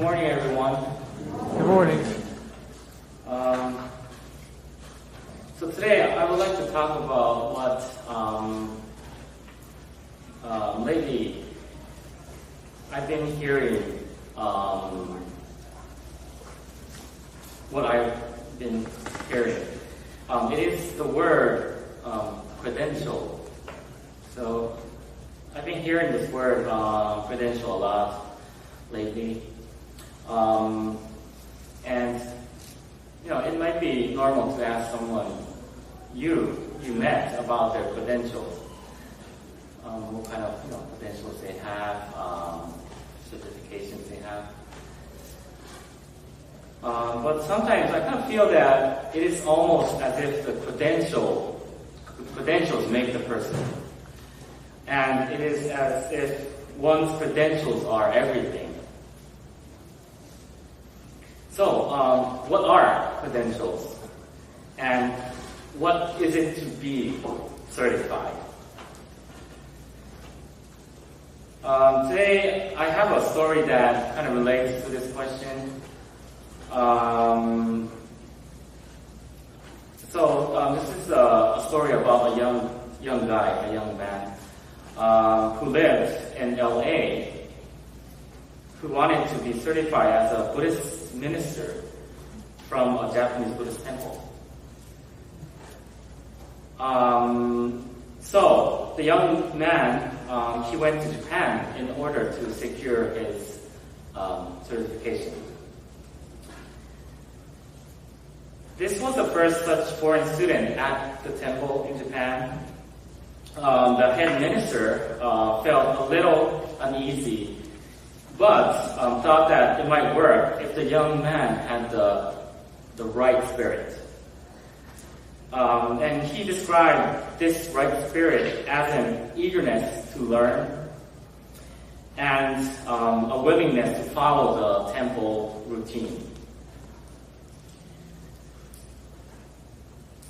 morning, everyone. Good morning. So today I would like to talk about what lately I've been hearing, what I've been hearing. It is the word credential. So I've been hearing this word credential a lot lately. And it might be normal to ask someone you met about their credentials. What kind of credentials they have, certifications they have. But sometimes I kind of feel that it is almost as if the credentials make the person. And it is as if one's credentials are everything. So, what are credentials? And what is it to be certified? Today, I have a story that kind of relates to this question. This is a story about a young guy, a young man, who lived in LA, who wanted to be certified as a Buddhist minister from a Japanese Buddhist temple. So the young man, he went to Japan in order to secure his certification. This was the first such foreign student at the temple in Japan. The head minister felt a little uneasy, but thought that it might work if the young man had the right spirit. And he described this right spirit as an eagerness to learn and a willingness to follow the temple routine.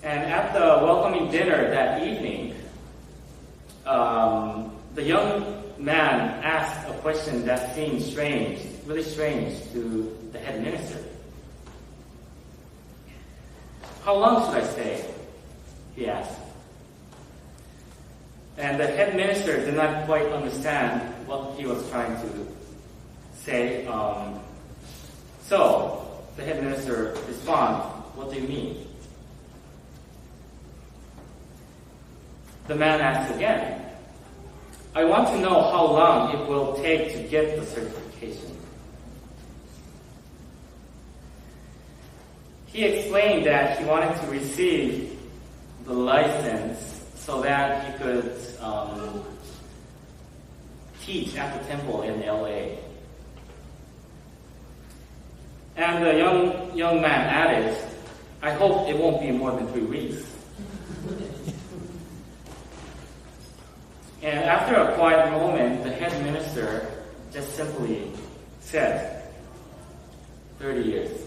And at the welcoming dinner that evening, the young man asked a question that seemed strange, really strange to the head minister. "How long should I stay?" he asked. And the head minister did not quite understand what he was trying to say. So the head minister responded, "What do you mean?" The man asked again, "I want to know how long it will take to get the certification." He explained that he wanted to receive the license so that he could teach at the temple in LA. And the young man added, "I hope it won't be more than 3 weeks." And after a quiet moment, the head minister just simply said, 30 years.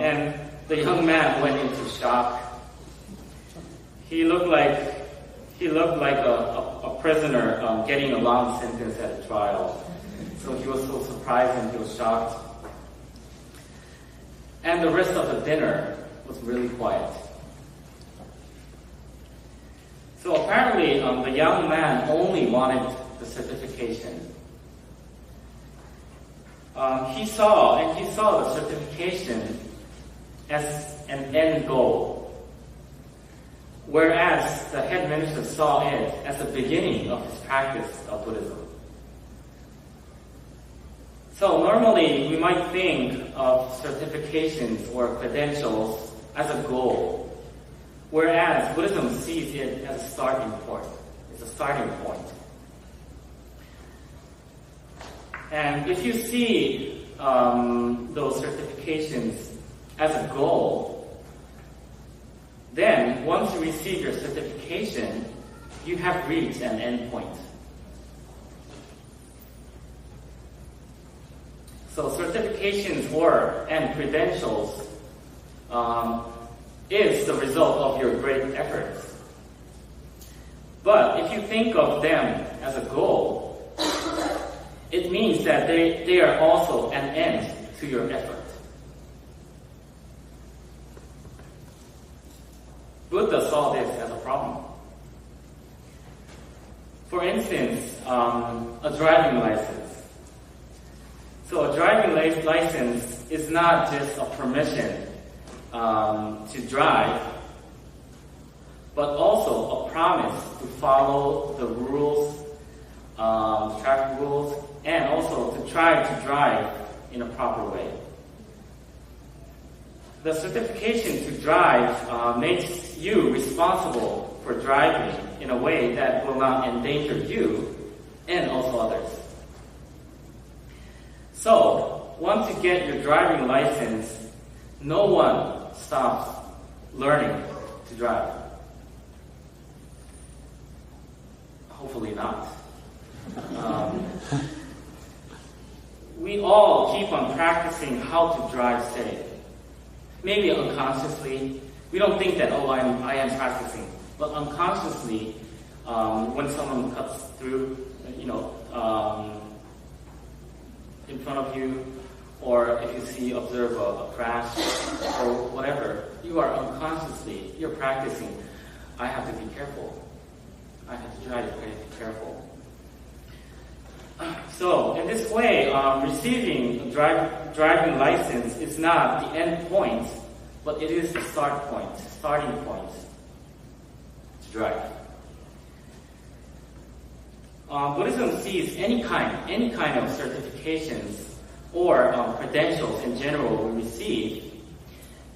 And the young man went into shock. He looked like a prisoner getting a long sentence at a trial. So he was so surprised and he was shocked. And the rest of the dinner was really quiet. So apparently, the young man only wanted the certification. He saw the certification as an end goal, whereas the head minister saw it as the beginning of his practice of Buddhism. So normally, we might think of certifications or credentials as a goal, whereas Buddhism sees it as a starting point. It's a starting point. And if you see those certifications as a goal, then once you receive your certification, you have reached an end point. So certifications and credentials is the result of your great efforts. But if you think of them as a goal, means that they are also an end to your effort. Buddha saw this as a problem. For instance, a driving license. So a driving license is not just a permission to drive, but also a promise to follow the rules, traffic rules, and also to try to drive in a proper way. The certification to drive makes you responsible for driving in a way that will not endanger you and also others. So, once you get your driving license, no one stops learning to drive. Hopefully not. We all keep on practicing how to drive safe. Maybe unconsciously, we don't think that, I am practicing. But unconsciously, when someone cuts through, in front of you, or if you observe a crash or whatever, you're practicing. I have to be careful. I have to try to be careful. So, in this way, receiving a driving license is not the end point, but it is the starting point to drive. Buddhism sees any kind of certifications or credentials in general we receive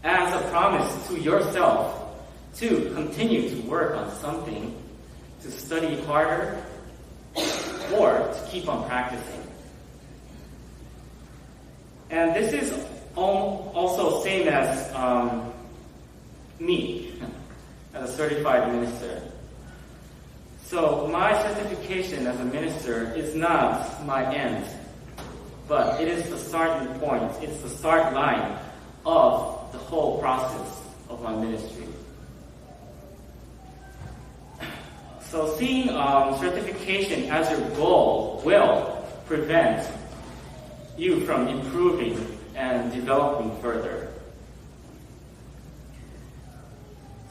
as a promise to yourself to continue to work on something, to study harder, or to keep on practicing. And this is also same as me, as a certified minister. So my certification as a minister is not my end, but it is the starting point. It's the start line of the whole process of my ministry. So seeing certification as your goal will prevent you from improving and developing further.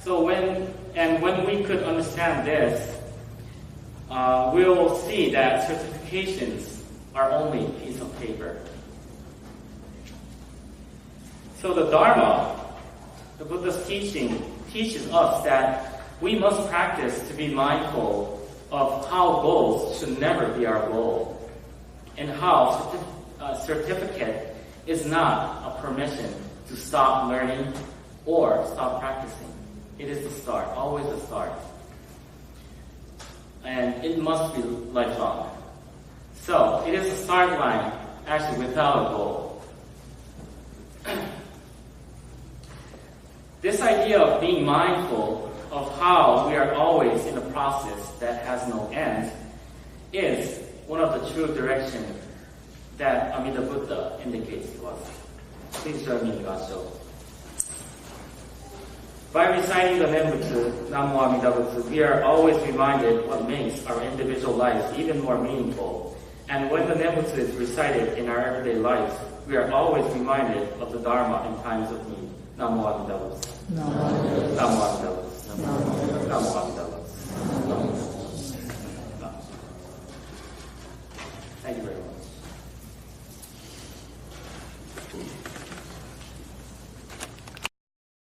So when we could understand this, we'll see that certifications are only a piece of paper. So the Dharma, the Buddha's teaching, teaches us that we must practice to be mindful of how goals should never be our goal, and how certificate is not a permission to stop learning or stop practicing. It is the start, always the start. And it must be lifelong. So, it is a start line, actually without a goal. This idea of being mindful of how we are always in a process that has no end is one of the true directions that Amida Buddha indicates to us. Please join me in Gassho. By reciting the Nembutsu, Namo Amida Butsu, we are always reminded what makes our individual lives even more meaningful. And when the Nembutsu is recited in our everyday lives, we are always reminded of the Dharma in times of need. Namo Amida Butsu. Namo Amida Butsu. Namo Amida Butsu.